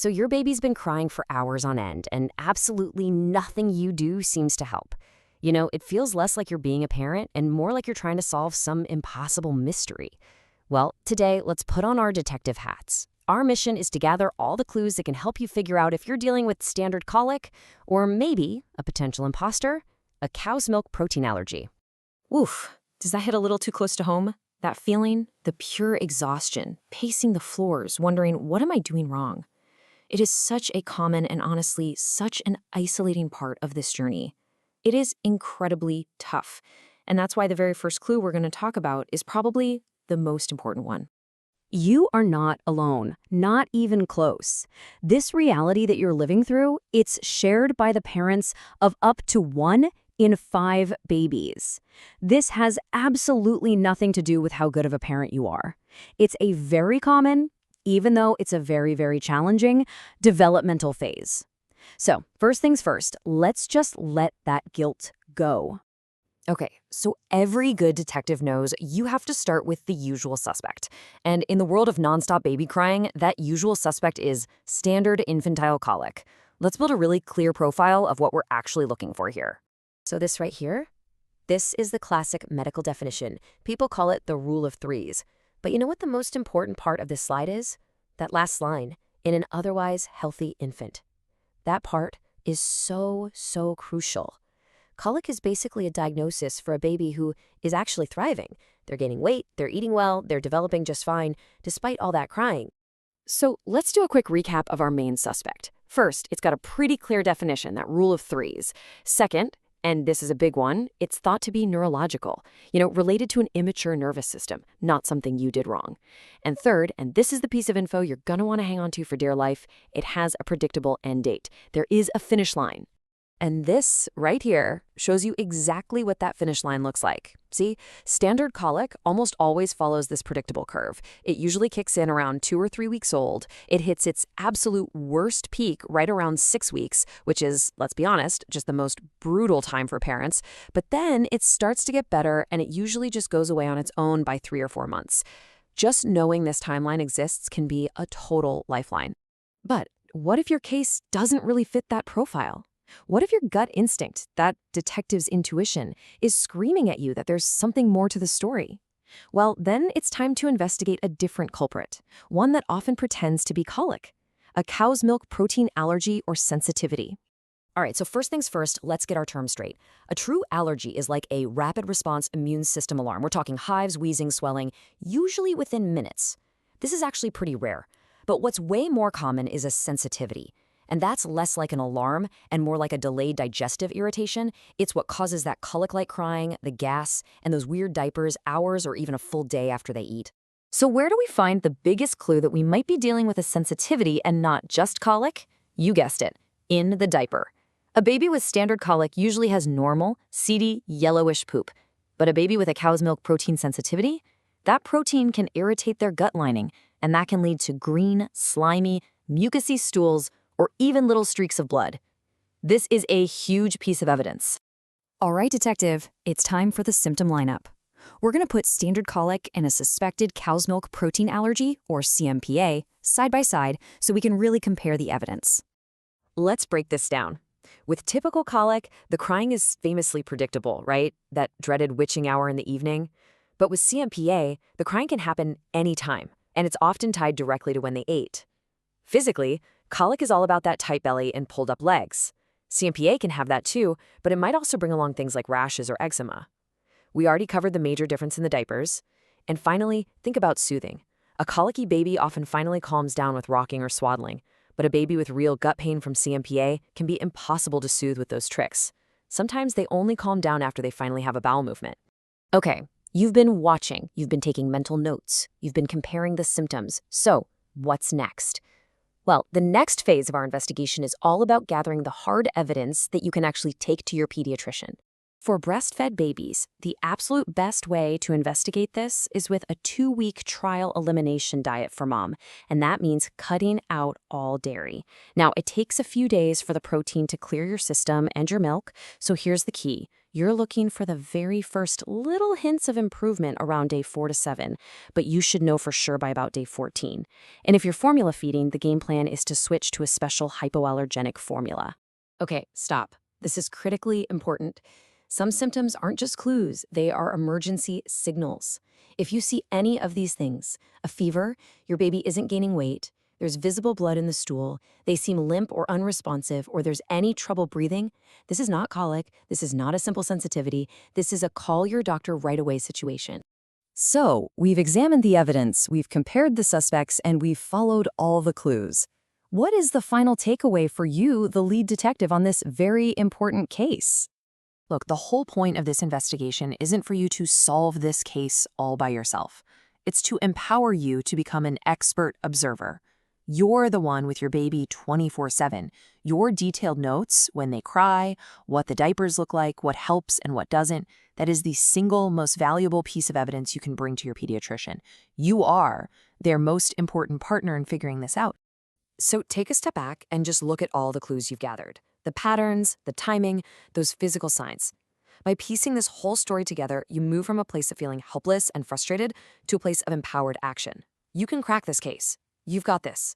So your baby's been crying for hours on end, and absolutely nothing you do seems to help. It feels less like you're being a parent and more like you're trying to solve some impossible mystery. Well, today, let's put on our detective hats. Our mission is to gather all the clues that can help you figure out if you're dealing with standard colic, or maybe, a potential imposter, a cow's milk protein allergy. Oof, does that hit a little too close to home? That feeling, the pure exhaustion, pacing the floors, wondering, what am I doing wrong? It is such a common and honestly such an isolating part of this journey. It is incredibly tough, and that's why the very first clue we're going to talk about is probably the most important one. You are not alone, not even close. This reality that you're living through, it's shared by the parents of up to 1 in 5 babies. This has absolutely nothing to do with how good of a parent you are. It's a very common, even though it's a very, very challenging, developmental phase. So, first things first, let's just let that guilt go. Okay, so every good detective knows you have to start with the usual suspect. And in the world of nonstop baby crying, that usual suspect is standard infantile colic. Let's build a really clear profile of what we're actually looking for here. So this right here, this is the classic medical definition. People call it the rule of threes. But you know what the most important part of this slide is? That last line, in an otherwise healthy infant. That part is so crucial. Colic is basically a diagnosis for a baby who is actually thriving. They're gaining weight, they're eating well, they're developing just fine, despite all that crying. So let's do a quick recap of our main suspect. First, it's got a pretty clear definition, that rule of threes. Second, and this is a big one, it's thought to be neurological, related to an immature nervous system, not something you did wrong. And third, and this is the piece of info you're going to want to hang on to for dear life, it has a predictable end date. There is a finish line. And this right here shows you exactly what that finish line looks like. See, standard colic almost always follows this predictable curve. It usually kicks in around 2 or 3 weeks old. It hits its absolute worst peak right around 6 weeks, which is, let's be honest, just the most brutal time for parents. But then it starts to get better, and it usually just goes away on its own by 3 or 4 months. Just knowing this timeline exists can be a total lifeline. But what if your case doesn't really fit that profile? What if your gut instinct, that detective's intuition, is screaming at you that there's something more to the story? Well, then it's time to investigate a different culprit, one that often pretends to be colic, a cow's milk protein allergy or sensitivity. All right, so first things first, let's get our terms straight. A true allergy is like a rapid response immune system alarm. We're talking hives, wheezing, swelling, usually within minutes. This is actually pretty rare. But what's way more common is a sensitivity. And that's less like an alarm and more like a delayed digestive irritation. It's what causes that colic-like crying, the gas, and those weird diapers hours or even a full day after they eat. So where do we find the biggest clue that we might be dealing with a sensitivity and not just colic? You guessed it, in the diaper. A baby with standard colic usually has normal, seedy, yellowish poop. But a baby with a cow's milk protein sensitivity? That protein can irritate their gut lining, and that can lead to green, slimy, mucousy stools, or even little streaks of blood. This is a huge piece of evidence. All right, detective, it's time for the symptom lineup. We're going to put standard colic and a suspected cow's milk protein allergy, or CMPA, side by side so we can really compare the evidence. Let's break this down. With typical colic, the crying is famously predictable, right? That dreaded witching hour in the evening. But with CMPA, the crying can happen anytime, and it's often tied directly to when they ate. Physically, colic is all about that tight belly and pulled up legs. CMPA can have that too, but it might also bring along things like rashes or eczema. We already covered the major difference in the diapers. And finally, think about soothing. A colicky baby often finally calms down with rocking or swaddling, but a baby with real gut pain from CMPA can be impossible to soothe with those tricks. Sometimes they only calm down after they finally have a bowel movement. Okay, you've been watching, you've been taking mental notes, you've been comparing the symptoms. So, what's next? Well, the next phase of our investigation is all about gathering the hard evidence that you can actually take to your pediatrician. For breastfed babies, the absolute best way to investigate this is with a 2-week trial elimination diet for mom, and that means cutting out all dairy. Now, it takes a few days for the protein to clear your system and your milk, so here's the key. You're looking for the very first little hints of improvement around day 4 to 7, but you should know for sure by about day 14. And if you're formula feeding, the game plan is to switch to a special hypoallergenic formula. Okay, stop. This is critically important. Some symptoms aren't just clues, they are emergency signals. If you see any of these things, a fever, your baby isn't gaining weight, there's visible blood in the stool, they seem limp or unresponsive, or there's any trouble breathing, this is not colic, this is not a simple sensitivity, this is a call your doctor right away situation. So, we've examined the evidence, we've compared the suspects, and we've followed all the clues. What is the final takeaway for you, the lead detective, on this very important case? Look, the whole point of this investigation isn't for you to solve this case all by yourself. It's to empower you to become an expert observer. You're the one with your baby 24/7. Your detailed notes, when they cry, what the diapers look like, what helps and what doesn't, that is the single most valuable piece of evidence you can bring to your pediatrician. You are their most important partner in figuring this out. So take a step back and just look at all the clues you've gathered. The patterns, the timing, those physical signs. By piecing this whole story together, you move from a place of feeling helpless and frustrated to a place of empowered action. You can crack this case. You've got this.